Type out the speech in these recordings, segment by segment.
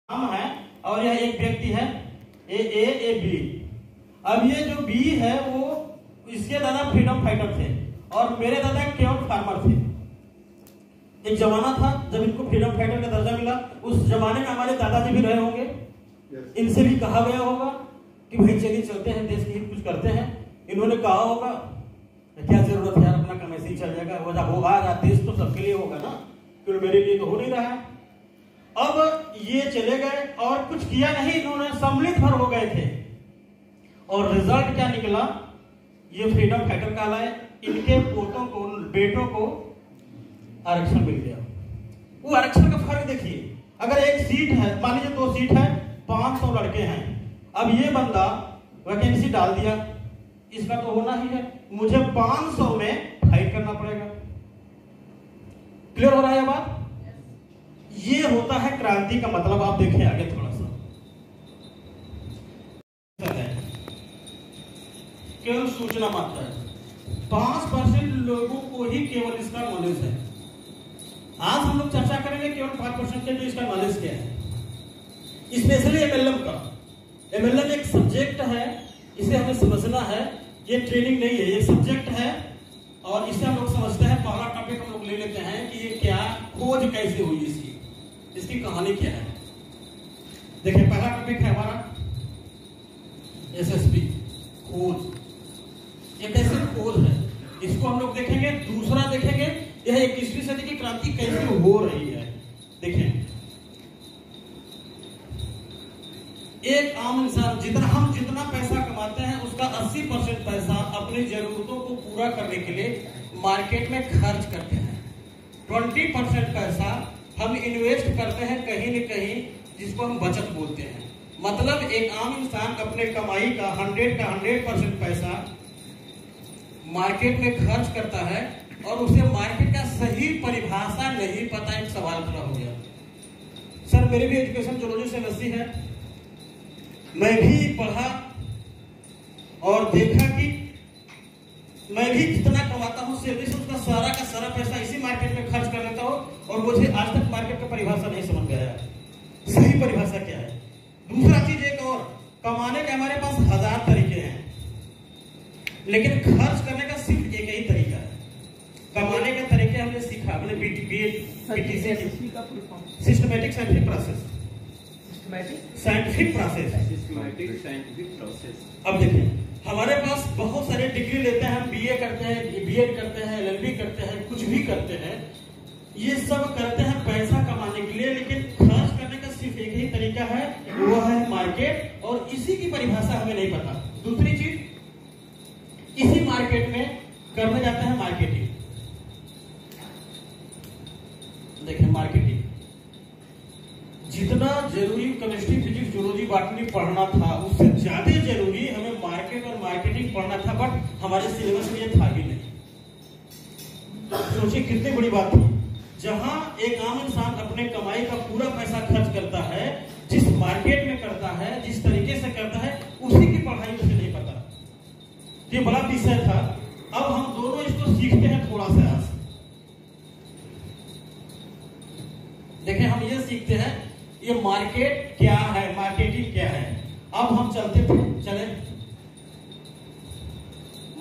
नाम है और यह एक व्यक्ति है ए बी। अब ये जो बी है वो इसके दादा फ्रीडम फाइटर थे और मेरे दादा केवल फार्मर थे। एक जमाना था जब इनको फ्रीडम फाइटर का दर्जा मिला। उस जमाने में हमारे दादाजी भी रहे होंगे, इनसे भी कहा गया होगा कि भाई चलिए चलते हैं, देश के हित कुछ करते हैं। इन्होंने कहा होगा क्या जरूरत है यार, अपना काम ऐसे ही चल जाएगा, वजह होगा, देश तो सबके लिए होगा ना, क्योंकि मेरे लिए तो हो नहीं रहा है। अब ये चले गए और कुछ किया नहीं इन्होंने, सम्मिलित भर हो गए थे और रिजल्ट क्या निकला, ये फ्रीडम फाइटर कहलाए। इनके पोतों को, बेटों को आरक्षण मिल गया। वो आरक्षण का फर्क देखिए, अगर एक सीट है, मान लीजिए 2 सीट है, 500 लड़के हैं, अब ये बंदा वैकेंसी डाल दिया, इसका तो होना ही है, मुझे 500 में फाइट करना पड़ेगा। क्लियर हो रहा है बात? ये होता है क्रांति का मतलब। आप देखें आगे थोड़ा सा, केवल सूचना मात्र है, 5% लोगों को ही केवल इसका नॉलेज है। आज हम लोग चर्चा करेंगे केवल 5% के जो इसका नॉलेज क्या है, स्पेशली एमएलएम का। एमएलएम एक सब्जेक्ट है, इसे हमें समझना है, ये ट्रेनिंग नहीं है, ये सब्जेक्ट है और इसे हम लोग समझते हैं। पहला टॉपिक हम लोग ले लेते हैं कि ये क्या, खोज कैसे हुई इसकी कहानी क्या है। देखिए पहला टॉपिक है हमारा एसएसबी, खोज। ये कैसे खोज है इसको हम लोग देखेंगे। दूसरा देखेंगे यह 21वीं सदी की क्रांति कैसे हो रही है। देखिए एक आम इंसान जितना पैसा कमाते हैं उसका 80% पैसा अपनी जरूरतों को पूरा करने के लिए मार्केट में खर्च करते हैं। 20% पैसा हम इन्वेस्ट करते हैं कहीं न कहीं, जिसको हम बचत बोलते हैं। मतलब एक आम इंसान अपने कमाई का 100% पैसा मार्केट में खर्च करता है और उसे मार्केट का सही परिभाषा नहीं पता। एक सवाल खड़ा हो गया, सर मेरी भी एजुकेशन जोलॉजी से एमएससी है, मैं भी पढ़ा और देखा कि मैं भी जितना कमाता हूं सैलरी से उसका सारा का सारा पैसा इसी मार्केट में खर्च कर लेता हूं और मुझे आज तक मार्केट का परिभाषा नहीं समझ में आया, सही परिभाषा क्या है। दूसरा चीज एक और, कमाने के हमारे पास 1000 तरीके हैं, लेकिन खर्च करने का सिर्फ एक ही तरीका है। कमाने के तरीके हमने सीखा, हमने सिस्टमैटिक साइंटिफिक प्रोसेस। अब देखिए हमारे पास बहुत सारे डिग्री लेते हैं, हम बीए करते हैं, बीएड करते हैं, एलएलबी करते हैं, कुछ भी करते हैं, ये सब करते हैं पैसा कमाने के लिए, लेकिन खर्च करने का सिर्फ एक ही तरीका है, वो है मार्केट, और इसी की परिभाषा हमें नहीं पता। दूसरी चीज, इसी मार्केट में करने जाते हैं मार्केटिंग। देखिए मार्केटिंग जितना जरूरी केमिस्ट्री, फिजिक्स, जूलॉजी, बॉटनी पढ़ना था, उससे ज्यादा जरूरी हमें मार्केट और मार्केटिंग पढ़ना था, बट हमारे सिलेबस में ये था ही नहीं। सोचिए कितनी बड़ी बात थी, जहां एक आम इंसान अपने कमाई का पूरा पैसा खर्च करता है, जिस मार्केट में करता है, जिस तरीके से करता है, उसी की पढ़ाई उसे नहीं पता। ये बड़ा विषय था। अब हम दोनों इसको सीखते हैं थोड़ा सा। देखिए हम ये सीखते हैं ये मार्केट क्या है, मार्केटिंग क्या है। अब हम चले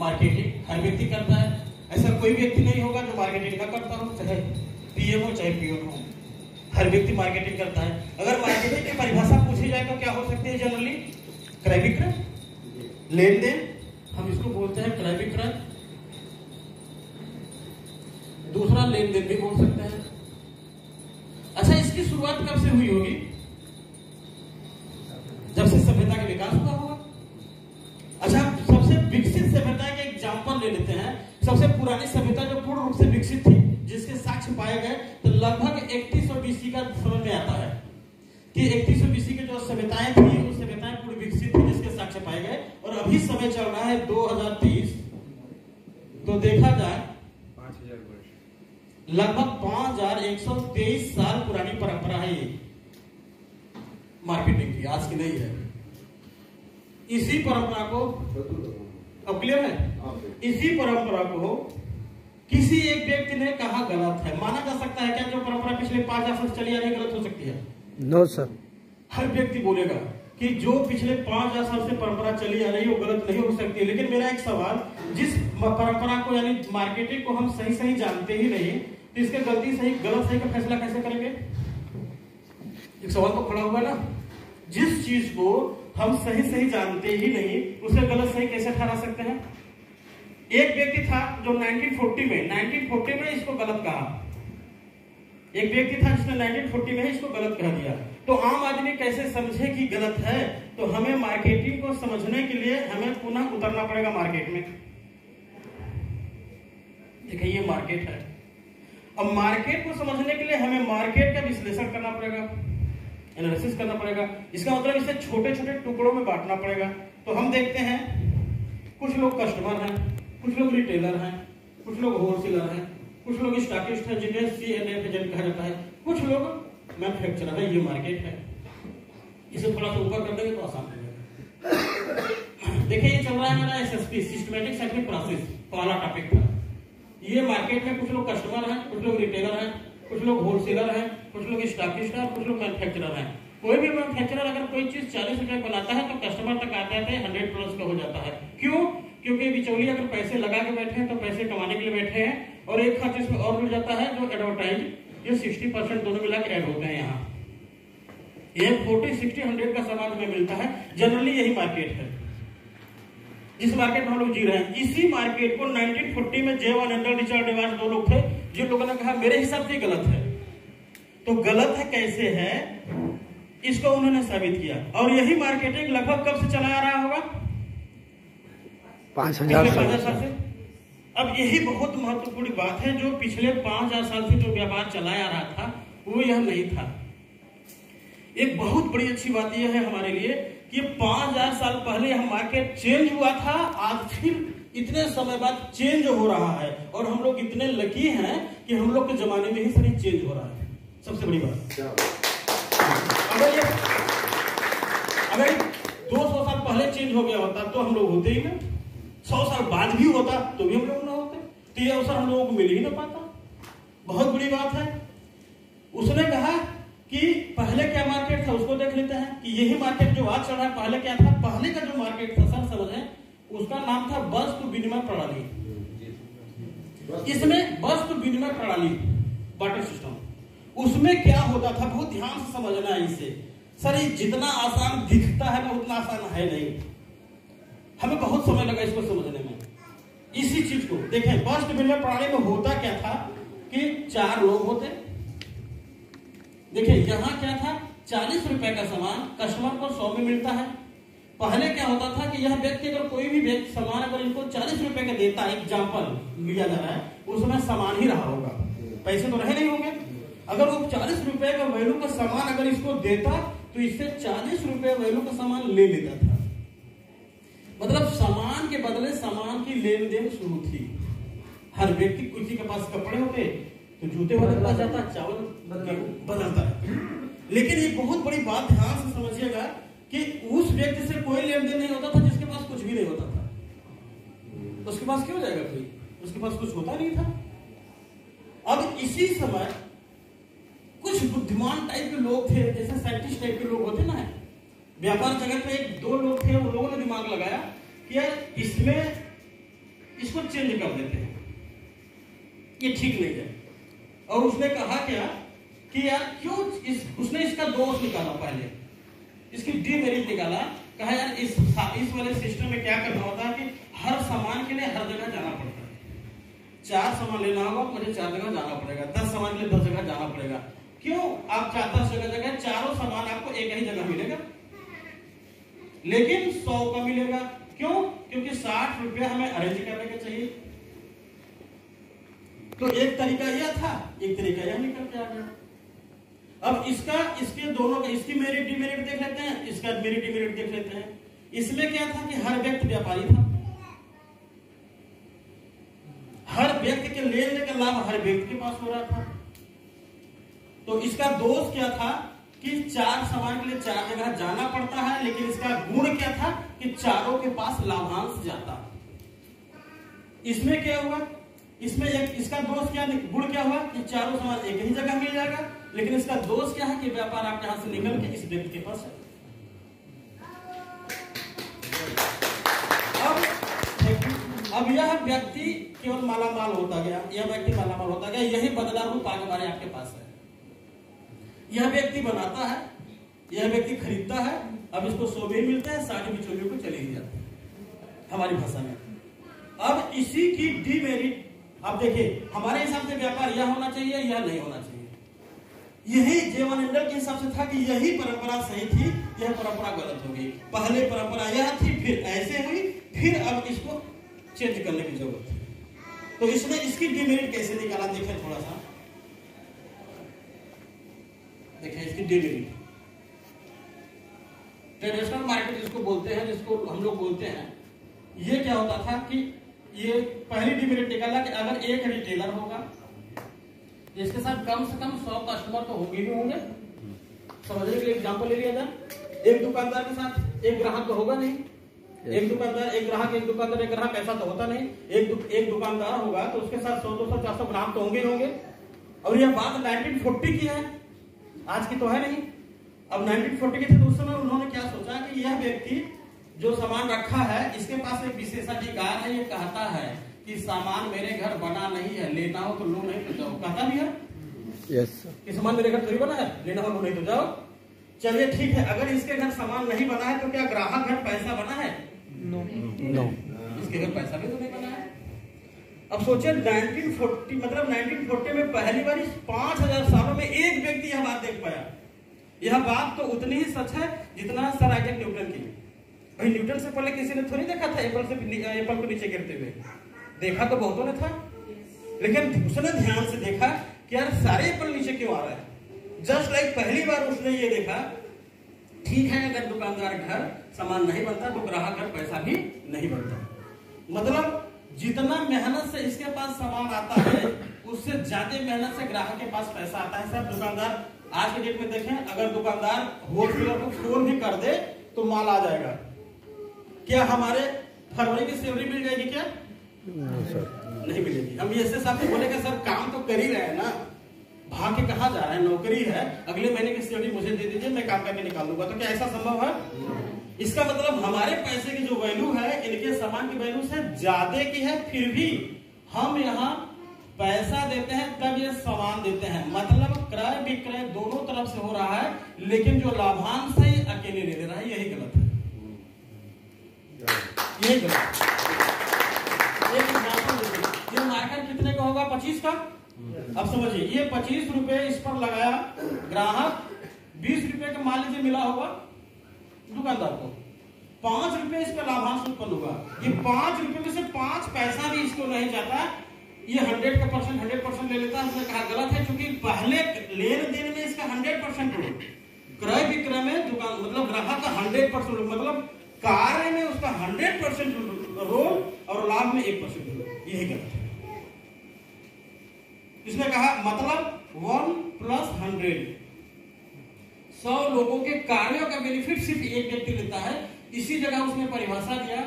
मार्केटिंग हर व्यक्ति करता है, ऐसा कोई व्यक्ति नहीं होगा जो मार्केटिंग ना करता हो, चाहे पीएम हो चाहे पीओन हो, हर व्यक्ति मार्केटिंग करता है। अगर मार्केटिंग की परिभाषा पूछी जाए तो क्या हो सकती है जनरली? क्रय विक्रय, लेन देन, हम इसको बोलते हैं क्रय विक्रय। दूसरा लेन देन भी बोल सकते हैं। अच्छा इसकी शुरुआत कब से हुई होगी? जब से सभ्यता का विकास हुआ होगा। अच्छा सबसे विकसित सभ्यता के एग्जांपल ले लेते हैं। सबसे पुरानी सभ्यता जो पूर्ण रूप से विकसित थी, जिसके साक्ष्य पाए गए, तो लगभग 3100 BC का समझ में आता है कि 3100 BC की जो सभ्यताएं थी, वो सभ्यताएं पूरी विकसित थी, जिसके साक्ष्य पाए गए। और अभी समय चल रहा है 2030, तो देखा जाए 5000 वर्ष, लगभग 5123 साल पुरानी परंपरा है ये मार्केटिंग की, आज की नहीं है। इसी परंपरा को, अब क्लियर है, इसी परंपरा को किसी एक व्यक्ति ने कहा गलत है। माना जा सकता है क्या जो परंपरा पिछले 5000 साल चली आ रही गलत हो सकती है? No sir. हर व्यक्ति बोलेगा कि जो पिछले 5000 साल से परंपरा चली आ रही है वो गलत नहीं हो सकती। लेकिन मेरा एक सवाल, जिस परंपरा को यानी मार्केटिंग को हम सही सही जानते ही नहीं, तो इसके गलत सही का फैसला कैसे करेंगे? एक सवाल तो खड़ा हुआ ना। जिस चीज को हम सही सही जानते ही नहीं, उसे गलत सही कैसे ठहरा सकते हैं? एक व्यक्ति था जो 1940 में इसको गलत कहा। एक व्यक्ति था जिसने 1940 में इसको गलत कह दिया। तो आम आदमी कैसे समझे कि गलत है? तो हमें मार्केटिंग को समझने के लिए हमें पुनः उतरना पड़ेगा मार्केट में। देखिए ये मार्केट है। अब मार्केट को समझने के लिए हमें मार्केट का विश्लेषण करना पड़ेगा, एनालिसिस करना पड़ेगा। इसका मतलब इसे छोटे छोटे टुकड़ों में बांटना पड़ेगा। तो हम देखते हैं कुछ लोग कस्टमर हैं, कुछ लोग रिटेलर हैं, कुछ लोग होलसेलर हैं, कुछ लोग स्टॉकिस्ट हैं जिन्हें CNF एजेंट कहा जाता है, कुछ लोग मैन्युफैक्चरर है। ये मार्केट है। इसे थोड़ा सा ऊपर कर देंगे तो आसान हो जाएगा। देखिए ये चल रहा है हमारा SSP, सिस्टमैटिक सेक्टिव प्रोसेस, पहला टॉपिक था। ये मार्केट में कुछ लोग कस्टमर हैं, कुछ लोग रिटेलर हैं, कुछ लोग होलसेलर हैं, कुछ लोग स्टॉकिस्ट हैं, कुछ लोग मैन्युफैक्चरर हैं। कोई भी मैन्युफैक्चरर अगर कोई चीज 40 रुपए बनाता है तो कस्टमर तक आते आते 100 प्लस का हो जाता है। क्यों? क्योंकि बिचौलिया अगर पैसे लगा के बैठे हैं तो पैसे कमाने के लिए बैठे हैं, और एक खर्च इसमें और मिल जाता है जो एडवर्टाइज, ये 60% दोनों मिला के ऐड होते हैं। यहाँ ये 40, 60, 100 का सामान हमें मिलता है। जनरली यही मार्केट है जिस मार्केट में हम लोग जी रहे हैं। इसी मार्केट को 1940 में J.1 एंडल, रिचर्ड डेवास 2 लोग थे जिन लोगों ने कहा मेरे हिसाब से गलत है। तो गलत है कैसे है इसको उन्होंने साबित किया। और यही मार्केटिंग लगभग कब से चला आ रहा होगा? 5000 साल से। अब यही बहुत महत्वपूर्ण बात है, जो पिछले 5000 साल से जो व्यापार चलाया आ रहा था वो यह नहीं था। एक बहुत बड़ी अच्छी बात यह है हमारे लिए कि 5000 साल पहले यह मार्केट चेंज हुआ था, आज फिर इतने समय बाद चेंज हो रहा है। और हम लोग इतने लकी हैं कि हम लोग के जमाने में ही सारी चेंज हो रहा है। सबसे बड़ी बात, अगर 200 साल पहले चेंज हो गया होता तो हम लोग होते ही ना, 100 साल बाद भी होता तो भी हम लोग ना होते, तो ये अवसर हम लोगों को मिल ही ना पाता। बहुत बड़ी बात है। उसने कहा कि पहले क्या मार्केट था उसको देख लेते हैं कि यही मार्केट जो आज चल रहा है पहले क्या था। पहले का जो मार्केट था सर समझें, उसका नाम था वस्तु विनिमय प्रणाली। इसमें वस्तु विनिमय प्रणाली, बार्टर सिस्टम, उसमें क्या होता था बहुत ध्यान से समझना है इसे। सर ये जितना आसान दिखता है ना उतना आसान है नहीं। हमें बहुत समय लगा इसको समझने में। इसी चीज को देखें, वस्तु विनिमय प्रणाली में होता क्या था कि 4 लोग होते। देखिए यहां क्या था, 40 रुपए का सामान कस्टमर को 100 में मिलता है। पहले क्या होता था कि यह व्यक्ति अगर कोई भी व्यक्ति सामान अगर इनको 40 रुपए का देता है, एग्जाम्पल लिया जा रहा है, उसमें सामान ही रहा होगा, पैसे तो रहे नहीं होंगे। अगर वो 40 रुपए का वैल्यू का सामान अगर इसको देता तो इससे 40 रुपए वैल्यू का सामान ले लेता था। मतलब सामान के बदले सामान की लेन देन शुरू थी। हर व्यक्ति, किसी के पास कपड़े होते तो जूते वाले के पास जाता, चावल बदलता है। लेकिन ये बहुत बड़ी बात ध्यान से समझिएगा कि उस व्यक्ति से कोई लेन देन नहीं होता था जिसके पास कुछ भी नहीं होता था। उसके पास क्यों जाएगा कोई? उसके पास कुछ होता नहीं था। अब इसी समय कुछ बुद्धिमान टाइप के लोग थे, जैसे साइंटिस्ट टाइप के लोग होते ना, व्यापार जगत में 1-2 लोग थे। उन लोगों ने दिमाग लगाया कि यार इसको चेंज कर देते हैं, ये ठीक नहीं है। और उसने कहा क्या कि यार क्यों उसने इसका दोष निकाला, पहले इसकी डीमेरिट निकाला। कहा यार इस वाले सिस्टम में क्या करना होता है कि हर सामान के लिए हर जगह जाना पड़ता है। 4 सामान लेना होगा मुझे 4 जगह जाना पड़ेगा, 10 सामान के लिए 10 जगह जाना पड़ेगा। क्यों? आप 4-10 जगह चारों सामान आपको एक ही जगह मिलेगा, लेकिन 100 का मिलेगा। क्यों? क्योंकि 60 रुपया हमें अरेंज करने के चाहिए। तो एक तरीका यह था, एक तरीका यह निकल के आ गया। अब इसके दोनों का, इसकी मेरिट डिमेरिट देख लेते हैं, इसका मेरिट डिमेरिट देख लेते हैं। इसमें क्या था कि हर व्यक्ति व्यापारी था, हर व्यक्ति के लेन देन का लाभ हर व्यक्ति के पास हो रहा था। तो इसका दोष क्या था कि 4 सामान के लिए 4 जगह जाना पड़ता है, लेकिन इसका गुण क्या था कि चारों के पास लाभांश जाता। इसमें क्या हुआ, इसमें इसका दोष क्या, गुण क्या हुआ कि चारों सामान एक ही जगह मिल जाएगा, लेकिन इसका दोष क्या है कि व्यापार आपके हाथ से निकल के इस व्यक्ति के पास है। अब यह व्यक्ति केवल मालामाल होता गया, यह व्यक्ति मालामाल होता गया, यही बदला रूप आगे हमारे आपके पास है। यह व्यक्ति बनाता है, यह व्यक्ति खरीदता है, अब इसको 100 भी मिलता है, 60 बिचौलियों को चले ही जाते हैं हमारी भाषा में। अब इसी की डीमेरिट आप देखिए, हमारे हिसाब से व्यापार यह होना चाहिए, यह नहीं होना चाहिए। यही जेवन एंडल के हिसाब से था कि यही परंपरा सही थी, यह परंपरा गलत हो गई। पहले परंपरा यह थी, फिर ऐसे हुई, फिर अब इसको चेंज करने की जरूरत है। तो इसने इसकी डीमेरिट कैसे निकाला, देखें थोड़ा सा, देखें इसकी डीमेरिट। ट्रेडिशनल मार्केट जिसको बोलते हैं, जिसको हम लोग बोलते हैं, ये क्या होता था कि ये पहली डीमेरिट निकाला कि अगर एक रिटेलर होगा इसके साथ कम से कम 100 कस्टमर तो होंगे ही होंगे। समझने के लिए एग्जांपल ले लिया जाए, एक दुकानदार के साथ एक ग्राहक तो होगा नहीं, एक दुकानदार एक ग्राहक, एक दुकानदार एक ग्राहक, ऐसा तो होता नहीं। एक दुकानदार होगा तो उसके साथ 100, 200, 400 ग्राहक तो होंगे ही होंगे। और यह बात 1940 की है, आज की तो है नहीं। अब 1940 की थी तो उस समय उन्होंने क्या सोचा कि यह व्यक्ति जो सामान रखा है, इसके पास एक विशेषाधिकार है, ये कहता है कि सामान मेरे घर बना नहीं है, लेना हो तो लो, नहीं तो जाओ। कहता भी है यस कि सामान मेरे घर थोड़ी बना है, लेना हो लो, नहीं तो जाओ। चलिए ठीक है, अगर इसके घर सामान नहीं बना है तो क्या ग्राहक घर पैसा बना है? नो, इसके घर पैसा भी तो नहीं बना है। अब सोचिए 1940 मतलब 1940 में पहली बार 5000 सालों में एक व्यक्ति यह बात देख पाया। यह बात तो उतनी ही सच है जितना सर आइजैक न्यूटन की। भाई न्यूटन से पहले किसी ने थोड़ी देखा था एप्पल को नीचे गिरते हुए, देखा तो बहुतों ने था, लेकिन उसने ध्यान से देखा कि यार सारे एप्पल नीचे क्यों आ रहा है। जस्ट लाइक पहली बार उसने ये देखा, ठीक है अगर दुकानदार घर सामान नहीं बनता तो ग्राहक घर पैसा भी नहीं बनता। मतलब जितना मेहनत से इसके पास सामान आता है उससे ज्यादा मेहनत से ग्राहक के पास पैसा आता है। सब दुकानदार आज के डेट में देखें, अगर दुकानदार होलसेलर को फोन भी कर दे तो माल आ जाएगा। क्या हमारे फरवरी की सैलरी मिल जाएगी क्या? नहीं मिलेगी। हम ऐसे साथ बोलेंगे सर काम तो कर ही रहे हैं ना, भाग के कहा जा रहा है, नौकरी है, अगले महीने की सैलरी मुझे दे दीजिए, मैं काम करके निकाल दूंगा। तो क्या ऐसा संभव है? इसका मतलब हमारे पैसे की जो वैल्यू है इनके सामान की वैल्यू से ज्यादा की है, फिर भी हम यहाँ पैसा देते हैं तब ये सामान देते हैं। मतलब क्रय विक्रय दोनों तरफ से हो रहा है, लेकिन जो लाभांश है अकेले ले रहा है, यही गलत है, यही गलत। एक एग्जाम्पल देखिए, ये मार्केट कितने का होगा? 25 का। अब समझिए, ये 25 रुपए इस पर लगाया ग्राहक, 20 रुपए का मान लीजिए मिला होगा दुकानदार को, 5 रुपए इस पर लाभांश उत्पन्न होगा। ये 5 रुपए में से 5 पैसा भी इसको नहीं जाता, ये 100% ले लेता है। उसने कहा गलत है, क्योंकि पहले लेन देन में इसका 100% रोल, क्रय विक्रय में दुकान मतलब ग्राहक का 100% रोल, मतलब कार्य में उसका 100% रोल और लाभ में 1% रोल, यही गलत है। इसने कहा मतलब 1 + 100, 100 लोगों के कार्यों का बेनिफिट सिर्फ एक व्यक्ति लेता है। इसी जगह उसने परिभाषा दिया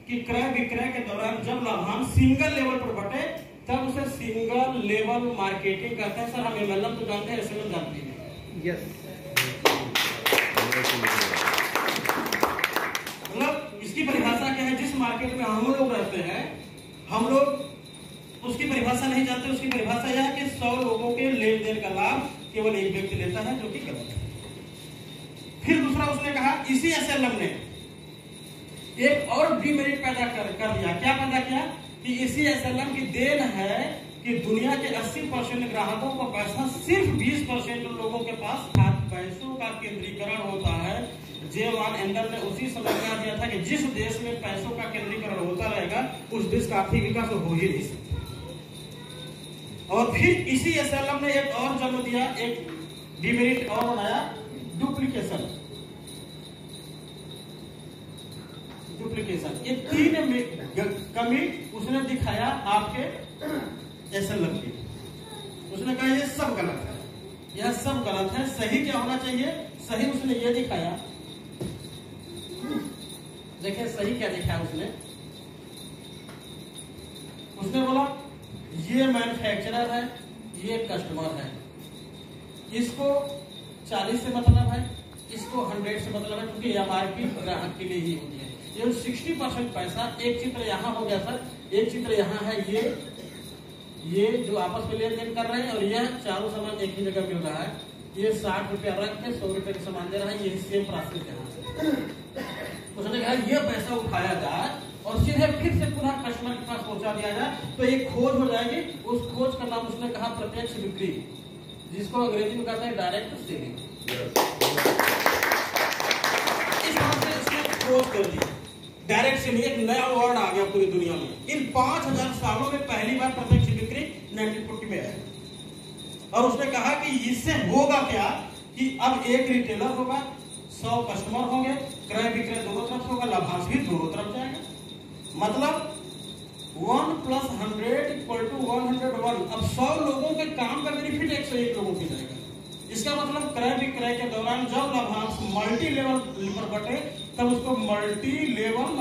कि क्रय विक्रय के दौरान जब लाभांश सिंगल लेवल पर बटे तब उसे सिंगल लेवल मार्केटिंग कहते हैं। सर हम एमएलएम तो जानते हैं, एसएलएम जानते हैं। यस। मतलब इसकी परिभाषा क्या है? जिस मार्केट में हम लोग रहते हैं, हम लोग उसकी परिभाषा नहीं जानते। उसकी परिभाषा यह है कि 100 लोगों के लेन देन का लाभ केवल एक व्यक्ति लेता है, जो कि गलत है। फिर दूसरा उसने कहा, इसी एसएलएम ने एक और डीमेरिट पैदा कर दिया। क्या पैदा किया कि इसी एसएलएम की देन है कि दुनिया के 80% ग्राहकों का पैसा सिर्फ 20% लोगों के पास पैसों का केंद्रीकरण होता है। जेवन एंडल ने उसी समय कह दिया था कि जिस देश में पैसों का केंद्रीकरण होता रहेगा उस देश का आर्थिक विकास हो ही नहीं सकता। और फिर इसी एसएलएम ने एक और जन्म दिया, एक डीमेरिट और बनाया, डुप्लीकेशन। ये 3 कमी उसने दिखाया आपके एसएलएम की। उसने कहा ये सब गलत है, यह सब गलत है, सही क्या होना चाहिए? सही उसने ये दिखाया, देखिए सही क्या दिखाया उसने बोला ये मैन्युफैक्चरर है, ये कस्टमर है, इसको 40 से मतलब है, इसको 100 से मतलब है, क्योंकि एमआरपी ग्राहक के लिए ही होती है। ये 60% पैसा, एक चित्र यहाँ हो गया सर, एक चित्र यहाँ है, ये जो आपस में लेन देन कर रहे हैं, और यह चारों सामान एक ही जगह मिल रहा है। ये 60 रुपया रख के 100 रुपए का सामान दे रहा है, ये सेम प्रोसेस यहाँ से। उसने कहा ये पैसा उठाया जाए और सीधे फिर से पुनः कस्टमर के पास पहुंचा दिया जाए, तो एक खोज हो जाएगी। उस खोज का नाम उसने कहा प्रत्यक्ष बिक्री, जिसको अंग्रेजी में कहते हैं डायरेक्ट सेलिंग। इस तरह से इसने खोज कर दी डायरेक्ट सेलिंग, एक नया वर्ड आ गया पूरी दुनिया में। इन 5000 सालों में पहली बार प्रत्यक्ष बिक्री 1940 में है। और उसने कहा कि इससे होगा क्या कि अब एक रिटेलर होगा, 100 कस्टमर होंगे, क्रय विक्रय दोनों तरफ होगा, लाभांश भी दोनों तरफ जाएगा। मतलब 1 + 100 = 101। अब 100 लोगों के काम का बेनिफिट 101 लोगों की जाएगा। इसका मतलब क्रय विक्रय के दौरान जब लाभांश मल्टी लेवल पर बटे, तब उसको मल्टी लेवल